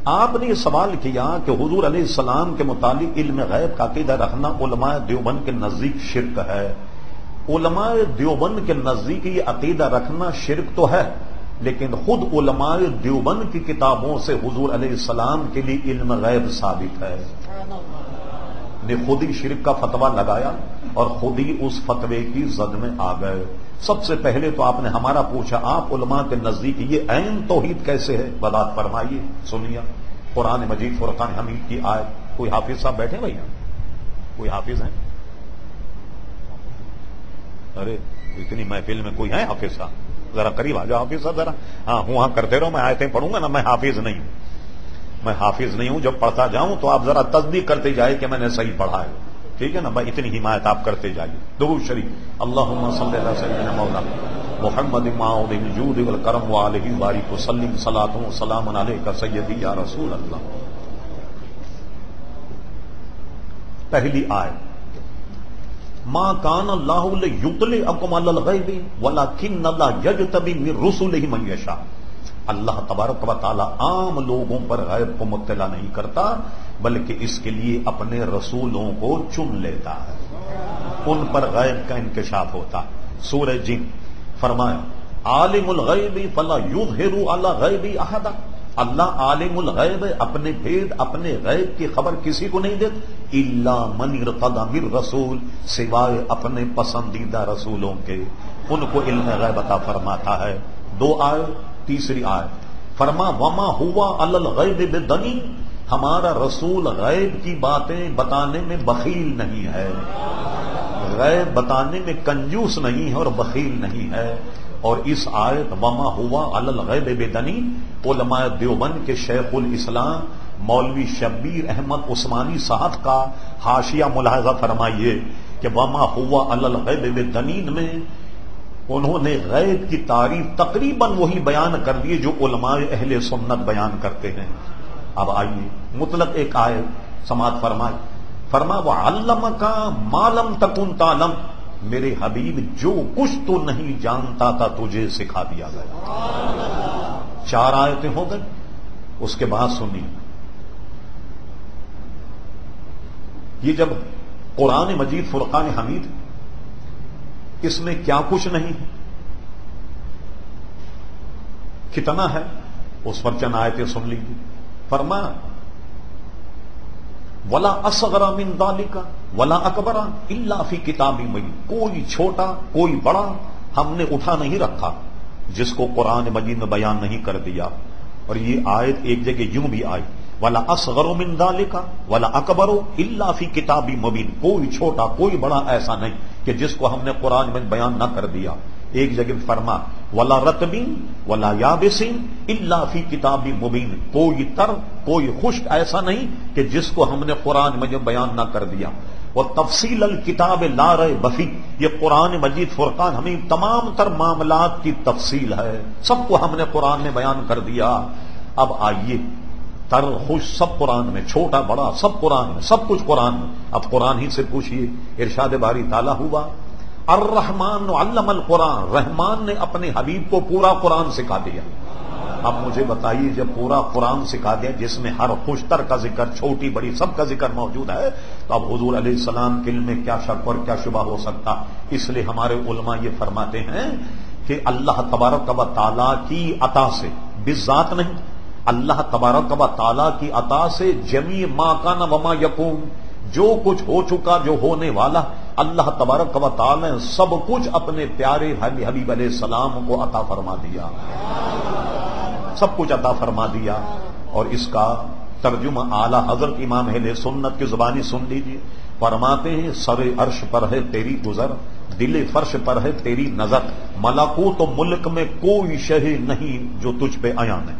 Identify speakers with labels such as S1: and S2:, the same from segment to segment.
S1: آپ نے یہ سوال کیا کہ حضور علیہ السلام کے متعلق علم غیب کا عقیدہ رکھنا علماء دیوبند کے نزدیک شرک ہے۔ علماء دیوبند کے نزدیک یہ عقیدہ رکھنا شرک تو ہے، لیکن خود علماء دیوبند کی کتابوں سے حضور علیہ السلام کے لیے علم غیب ثابت ہے۔ نے خود ہی شرک کا فتویٰ لگایا اور خود ہی اس فتوے کی زد میں آ گئے۔ سب سے پہلے تو آپ نے ہمارا پوچھا، آپ علماء کے نزدیک یہ عین توحید کیسے ہے؟ وضاحت فرمائیے، سنیے۔ قرآن مجید فرقان حمید کی آیت۔ کوئی حافظ صاحب بیٹھے بھائی؟ کوئی حافظ ہیں؟ ارے اتنی محفل میں کوئی ہے حافظ صاحب؟ ذرا قریب آ جاؤ حافظ صاحب ذرا۔ ہاں ہوں ہاں کرتے رہو، میں آیتیں پڑھوں گا نا، میں حافظ نہیں ہوں، میں حافظ نہیں ہوں۔ جب پڑھتا جاؤں تو آپ ذرا تصدیق کرتے جائے کہ میں نے صحیح پڑھا ہے، ٹھیک ہے نا بھائی؟ اتنی حمایت آپ کرتے جائیے۔ درود شریف، اللہم صلی علی سیدنا مولانا محمد معاذ الجود والکرم وعلیہ بارک وسلم، صلاۃ و سلام علیک سیدی یا رسول اللہ۔ پہلی آیت، ما کان اللہ لیطلعکم علی الغیب ولکن اللہ یجتبی من رسلہ من یشاء۔ اللہ تبارک و تعالی عام لوگوں پر غیب کو مطلع نہیں کرتا، بلکہ اس کے لیے اپنے رسولوں کو چن لیتا ہے، ان پر غیب کا انکشاف ہوتا۔ سورہ جن فرمایا، عالم الغیب فلا یظہر علی غیب احدا۔ اللہ عالم الغیب، اپنے بھید اپنے غیب کی خبر کسی کو نہیں دیتا، الا من ارتضی من رسول، سوائے اپنے پسندیدہ رسولوں کے، ان کو علم غیب عطا فرماتا ہے۔ دو آئے، تیسری آیت فرما، وما ہوا علی الغیب بدنی، ہمارا رسول غیب کی باتیں بتانے میں بخیل نہیں ہے، غیب بتانے میں کنجوس نہیں ہے اور بخیل نہیں ہے۔ اور اس آیت وما ہوا علی الغیب بدنی، علماء دیوبند کے شیخ الاسلام مولوی شبیر احمد عثمانی صاحب کا حاشیہ ملاحظہ فرمائیے کہ وما ہوا علی الغیب بدنین میں انہوں نے غیب کی تعریف تقریباً وہی بیان کر دیے جو علماء اہل سنت بیان کرتے ہیں۔ اب آئیے مطلق ایک آیت سماعت فرمائے، فرما وعلمک ما لم تکن تعلم، میرے حبیب جو کچھ تو نہیں جانتا تھا تجھے سکھا دیا گیا۔ چار آیتیں ہو گئی، اس کے بعد سنیے، یہ جب قرآن مجید فرقان حمید، اس میں کیا کچھ نہیں ہے، کتنا ہے، اس پر چند آیتیں سن لیجیے۔ فرما ولا اصغر من ذلک ولا اکبر الا فی کتاب مبین، کوئی چھوٹا کوئی بڑا ہم نے اٹھا نہیں رکھا جس کو قرآن مجید میں بیان نہیں کر دیا۔ اور یہ آیت ایک جگہ یوں بھی آئی، ولا اصغر من ذلک ولا اکبر الا فی کتاب مبین، کوئی چھوٹا کوئی بڑا ایسا نہیں کہ جس کو ہم نے قرآن میں بیان نہ کر دیا۔ ایک جگہ فرما ولا رطبین ولا یابسین الا فی کتاب مبین، کوئی تر کوئی خشک ایسا نہیں کہ جس کو ہم نے قرآن میں بیان نہ کر دیا۔ اور تفصیل الکتاب لا ریب فیہ، یہ قرآن مجید فرقان حمید تمام تر معاملات کی تفصیل ہے، سب کو ہم نے قرآن میں بیان کر دیا۔ اب آئیے، تر خوش سب قرآن میں، چھوٹا بڑا سب قرآن میں، سب کچھ قرآن میں۔ اب قرآن ہی سے پوچھئے، ارشاد باری تعالیٰ ہوا، الرحمن علم القرآن، رحمان نے اپنے حبیب کو پورا قرآن سکھا دیا۔ اب مجھے بتائیے، جب پورا قرآن سکھا دیا جس میں ہر خوشتر کا ذکر، چھوٹی بڑی سب کا ذکر موجود ہے، تو اب حضور علیہ السلام کے علم میں کیا شک اور کیا شبہ ہو سکتا؟ اس لیے ہمارے علماء یہ فرماتے ہیں کہ اللہ تبارک و تعالیٰ کی عطا سے، بالذات نہیں، اللہ تبارک و تعالیٰ کی عطا سے جمیع ما کان وما یکون، جو کچھ ہو چکا جو ہونے والا، اللہ تبارک و تعالیٰ نے سب کچھ اپنے پیارے حبیب علیہ السلام کو عطا فرما دیا، سب کچھ عطا فرما دیا۔ اور اس کا ترجمہ اعلیٰ حضرت امام اہل سنت کی زبانی سن لیجیے، فرماتے ہیں سر عرش پر ہے تیری گزر، دل فرش پر ہے تیری نظر، ملکوت و ملک میں کوئی شے نہیں جو تجھ پہ عیاں ہے۔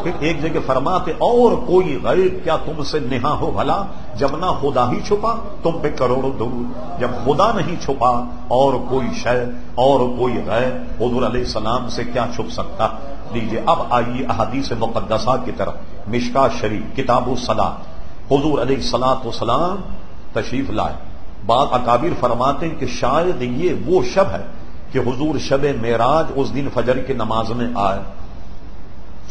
S1: پھر ایک جگہ فرماتے اور کوئی غیب کیا تم سے نہا ہو بھلا، جب نہ خدا ہی چھپا تم پہ کروڑوں درود، جب خدا نہیں چھپا اور کوئی شے اور کوئی غیب حضور علیہ السلام سے کیا چھپ سکتا۔ لیجیے اب آئیے احادیث مقدسہ کی طرف۔ مشکاۃ شریف کتاب الصلاۃ، حضور علیہ الصلاۃ والسلام تشریف لائے، بعض اکابر فرماتے ہیں کہ شاید یہ وہ شب ہے کہ حضور شب معراج اس دن فجر کی نماز میں آئے،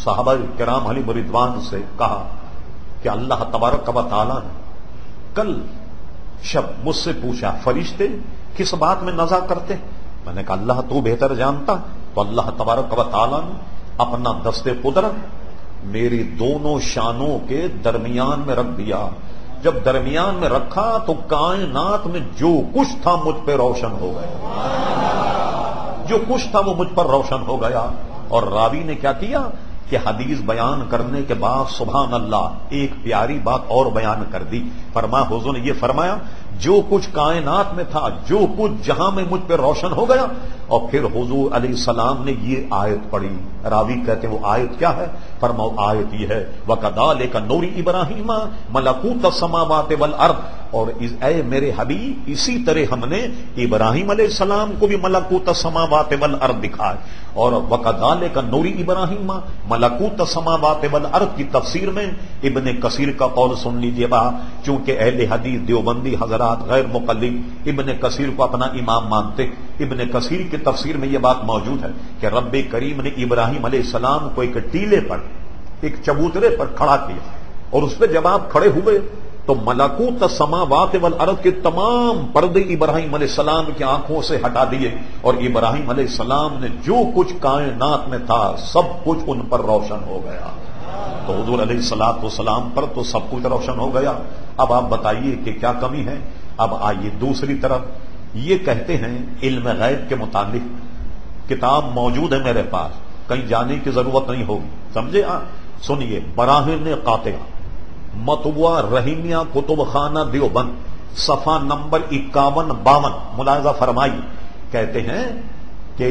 S1: صحابہ کرام علیہ رضوان سے کہا کہ اللہ تبارک و تعالیٰ نے کل شب مجھ سے پوچھا فرشتے کس بات میں نزا کرتے؟ میں نے کہا اللہ تو بہتر جانتا. تو اللہ تبارک و تعالیٰ نے اپنا دست قدرت میری دونوں شانوں کے درمیان میں رکھ دیا. جب درمیان میں رکھا تو کائنات میں جو کچھ تھا مجھ پہ روشن ہو گیا. جو کچھ تھا وہ مجھ پر روشن ہو گیا. اور راوی نے کیا کیا کہ حدیث بیان کرنے کے بعد سبحان اللہ ایک پیاری بات اور بیان کر دی. فرمایا حضور نے یہ فرمایا جو کچھ کائنات میں تھا جو کچھ جہاں میں مجھ پہ روشن ہو گیا. اور پھر حضور علیہ السلام نے یہ آیت پڑھی. راوی کہتے ہیں وہ آیت کیا ہے؟ فرماؤ آیت یہ ہے وَكَذَلِكَ نُورِ إِبْرَاهِيمَ مَلَكُوتَ السَّمَاوَاتِ وَالْأَرْضِ. اور اے میرے حبیب اسی طرح ہم نے ابراہیم علیہ السلام کو بھی ملکوت السماوات والارض دکھائے. اور وَكَذَلِكَ نُورِ إِبْرَاهِيمَ ملکوت السماوات والارض کی تفسیر میں ابن کثیر کا قول سن لیجیے با. چونکہ اہل حدیث دیوبندی حضرات غیر مقلد ابن کثیر کو اپنا امام مانتے. ابن کثیر کی تفسیر میں یہ بات موجود ہے کہ رب کریم نے ابراہیم علیہ السلام کو ایک ٹیلے پر ایک چبوترے پر کھڑا کیا اور اس پہ جب آپ کھڑے ہوئے تو ملکوت السماوات والارض کے تمام پردے ابراہیم علیہ السلام کی آنکھوں سے ہٹا دیے. اور ابراہیم علیہ السلام نے جو کچھ کائنات میں تھا سب کچھ ان پر روشن ہو گیا. تو حضور علیہ الصلوۃ والسلام پر تو سب کچھ روشن ہو گیا. اب آپ بتائیے کہ کیا کمی ہے؟ اب آئیے دوسری طرف یہ کہتے ہیں علم غیب کے متعلق کتاب موجود ہے میرے پاس, کہیں جانے کی ضرورت نہیں ہوگی. سمجھے؟ سنیے براہین قاطعہ مطبوع رحیمیہ کتب خانہ دیوبند صفحہ نمبر 51-52 ملاحظہ فرمائی. کہتے ہیں کہ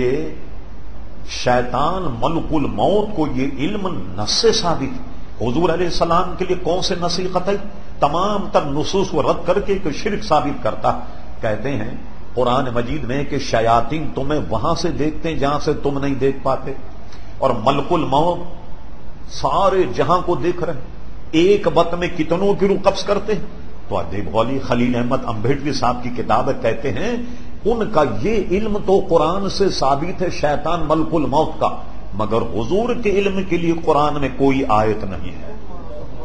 S1: شیطان ملک الموت کو یہ علم نص سے ثابت. حضور علیہ السلام کے لیے کون سے نصیحت ہے؟ تمام تر نصوص کو رد کر کے کوئی شرک ثابت کرتا. کہتے ہیں قرآن مجید میں کہ شیاطین تمہیں وہاں سے دیکھتے ہیں جہاں سے تم نہیں دیکھ پاتے, اور ملک الموت سارے جہاں کو دیکھ رہے ہیں. ایک وقت میں کتنوں کی روح قبض کرتے ہیں. تو دیوبالی خلیل احمد امبیڈکر صاحب کی کتاب کہتے ہیں ان کا یہ علم تو قرآن سے ثابت ہے شیطان ملک الموت کا, مگر حضور کے علم کے لیے قرآن میں کوئی آیت نہیں ہے.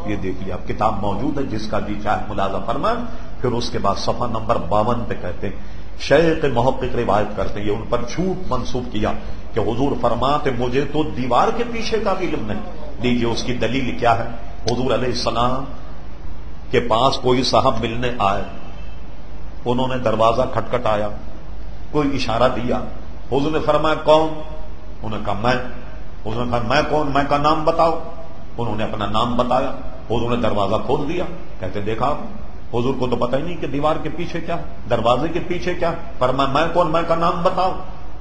S1: یہ دیکھ لیا, کتاب موجود ہے, جس کا جی چاہے ملاحظہ فرمائیں. پھر اس کے بعد صفحہ نمبر 52 پہ کہتے ہیں شیخ محقق روایت کرتے ہیں یہ ان پر جھوٹ منسوب کیا کہ حضور فرماتے مجھے تو دیوار کے پیچھے کا بھی علم نہیں. لیجیے اس کی دلیل کیا ہے. حضور علیہ السلام کے پاس کوئی صاحب ملنے آئے, انہوں نے دروازہ کھٹکھٹایا, کوئی اشارہ دیا, حضور نے فرمایا کون؟ انہوں نے کہا میں. حضور نے کہا میں کون؟ میں کا نام بتاؤ. انہوں نے اپنا نام بتایا. حضور نے دروازہ کھول دیا. کہتے دیکھا حضور کو تو پتہ ہی نہیں کہ دیوار کے پیچھے کیا, دروازے کے پیچھے کیا. فرمایا میں کون؟ میں کا نام بتاؤ.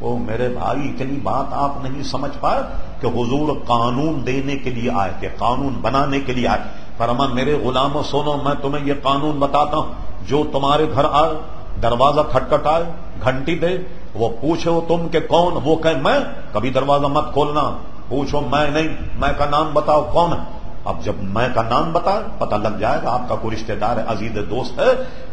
S1: او میرے بھائی اتنی بات آپ نہیں سمجھ پائے کہ حضور قانون دینے کے لیے آئے تھے, قانون بنانے کے لیے آئے. فرمایا میرے غلاموں سنو میں تمہیں یہ قانون بتاتا ہوں, جو تمہارے گھر آئے دروازہ کھٹکھٹائے گھنٹی دے وہ پوچھو تم کہ کون, وہ کہے میں, کبھی دروازہ مت کھولنا, پوچھو میں نہیں, میں کا نام بتاؤ کون ہے. اب جب میں کا نام بتا پتہ لگ جائے گا آپ کا کوئی رشتہ دار ہے, عزیز دوست ہے.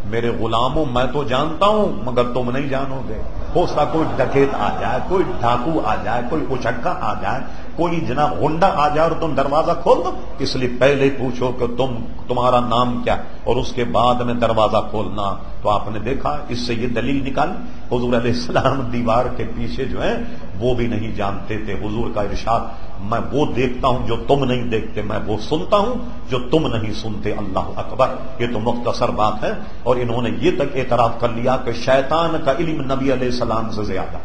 S1: میرے غلاموں میں تو جانتا ہوں مگر تم نہیں جانو گے. ہو سکتا کوئی ڈکیت آ جائے, کوئی ڈاکو آ جائے, کوئی اچھکا آ جائے, کوئی جناب غنڈا آ جائے اور تم دروازہ کھول دو. اس لیے پہلے پوچھو کہ تمہارا نام کیا اور اس کے بعد میں دروازہ کھولنا. تو آپ نے دیکھا اس سے یہ دلیل نکال حضور علیہ السلام دیوار کے پیچھے جو ہے وہ بھی نہیں جانتے تھے. حضور کا ارشاد میں وہ دیکھتا ہوں جو تم نہیں دیکھتے, میں وہ سنتا ہوں جو تم نہیں سنتے. اللہ اکبر. یہ تو مختصر بات ہے. اور انہوں نے یہ تک اعتراف کر لیا کہ شیطان کا علم نبی علیہ السلام سے زیادہ,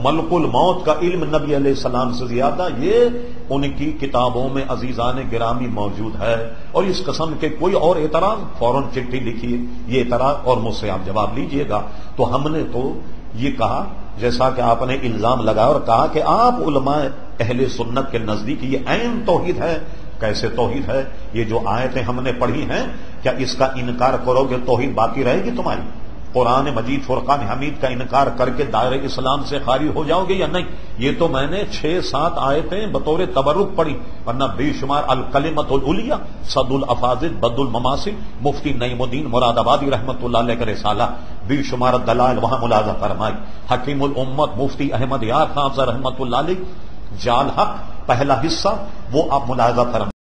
S1: ملک الموت کا علم نبی علیہ السلام سے زیادہ, یہ ان کی کتابوں میں عزیزان گرامی موجود ہے. اور اس قسم کے کوئی اور اعتراض فوراً چٹھی لکھیے یہ اعتراض اور مجھ سے آپ جواب لیجئے گا. تو ہم نے تو یہ کہا جیسا کہ آپ نے الزام لگایا اور کہا کہ آپ علماء اہل سنت کے نزدیک یہ عین توحید ہے. کیسے توحید ہے؟ یہ جو آیتیں ہم نے پڑھی ہیں کیا اس کا انکار کرو گے توحید باقی رہے گی تمہاری؟ قرآن مجید فرقان حمید کا انکار کر کے دائرہ اسلام سے خارج ہو جاؤ گے یا نہیں؟ یہ تو میں نے 6-7 آیتیں بطور تبرک پڑھی, ورنہ بے شمار الکلمۃ العلیہ صد الافاضل بد المماثل مفتی نعیم الدین مراد آبادی رحمۃ اللہ علیہ کا رسالہ, بے شمار دلائل وہاں ملاحظہ فرمائی. حکیم الامت مفتی احمد یار خان رحمۃ اللہ علیہ جال حق پہلا حصہ وہ آپ ملاحظہ فرمائیں.